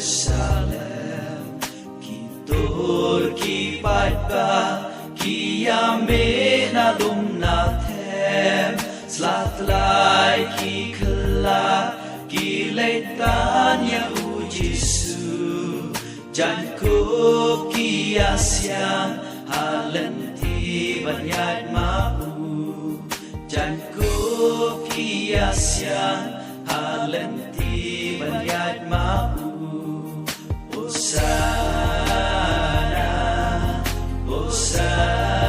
Jerusalem, kitor kipat ba, kiyame na lumnatem, slatlay kikla, kiletan ya u Jesu, janko kiasyang halenti banyat mau, janko kiasyang halenti banyat mau. Hosanna, Hosanna,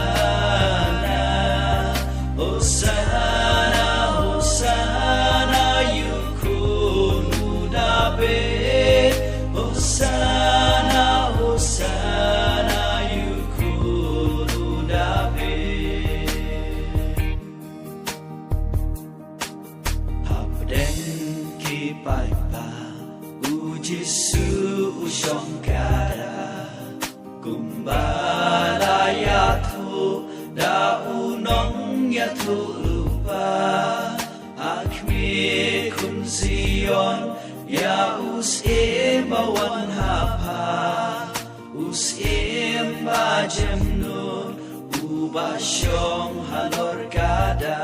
Hosanna, Hosanna, yukunu David. Hosanna, Hosanna, yukunu David. Habden kipai pa u Jesu usyongkara kumbala yatu daunong yatu lupa akmi kun Zion ya us bawan hapa us bajemnun ubasyong halor kada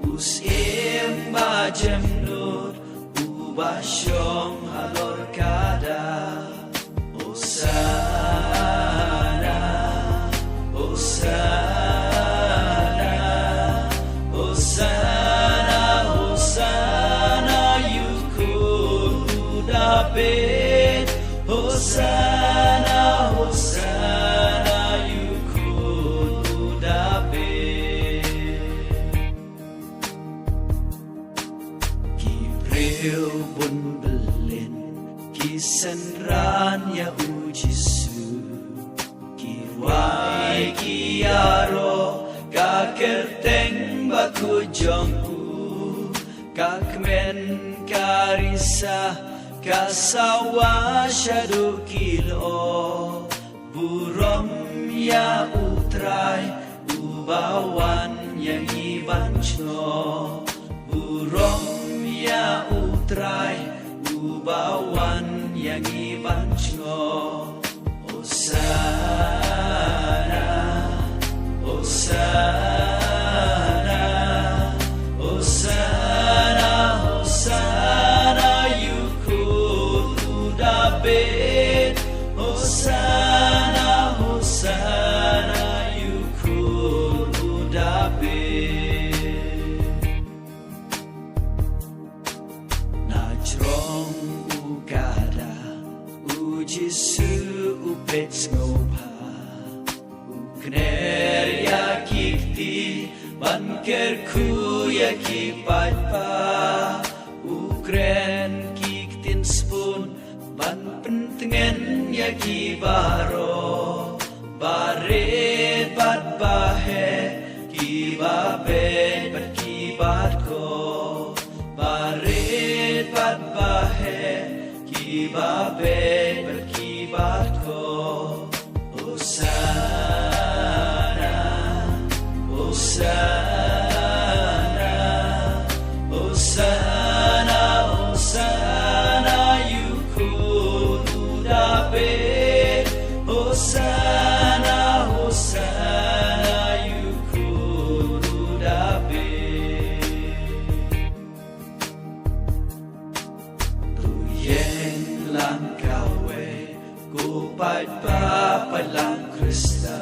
us bajemnun ubasyong halor kada. Hosanna, Hosanna, Hosanna, Hosanna, yukunu David. Hosanna, Hosanna, yukunu David. Kipril bun belin, kisenran ya u Jesu, kiwai kiaro, kakerteng baku jongku, kakmen karisa, kasawa syadu kilo, burom ya utrai, ubawan yang ibancho, burom ya utrai, ubawan yang ibancho. Hosanna, Hosanna, Hosanna, Hosanna, yukunu David. Hosanna, Hosanna, yukunu David. Najrong ukada u Jesu upets ngopa ukner ya kikti bankerku ya kipat pa ukren kiktin spun ban pentengen ya kibaro baret bat bahe kibaben bat kibat ko baret bat bahe kibaben bat kibat ko. Hosanna, Hosanna, Hosanna, Hosanna, yukunu David. Hosanna, Hosanna, yukunu David. Tuyeng langkawe kupat papalang Krista,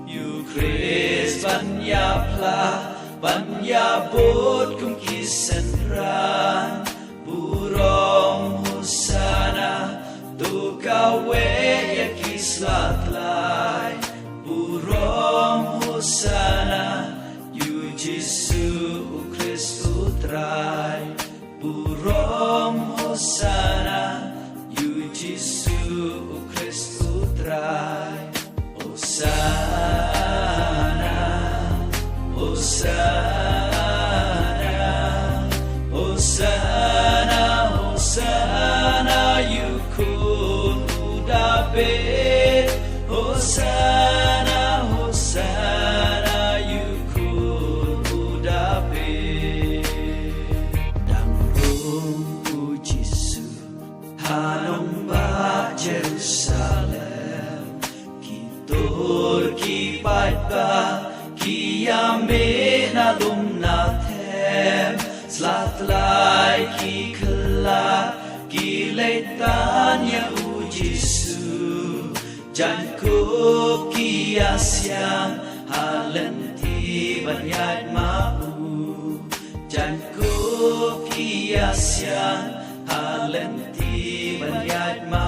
yu Kris banyapla banyabot kung kisenran, burong Hosanna tukawe ya kislatlay, burong Hosanna yu Jesu Kristu tray, burong Hosanna yu Jesu Kristu tray. Hosanna, Hosanna, Hosanna. Hanong ba Jerusalem Kitor ki pat ba Ki yame na lum na them Slat lai ki kala Ki leitan ya u Jesu Jan ko ki asyang Halenti banyat mau Jan ko ki asyang Halenti banyat mau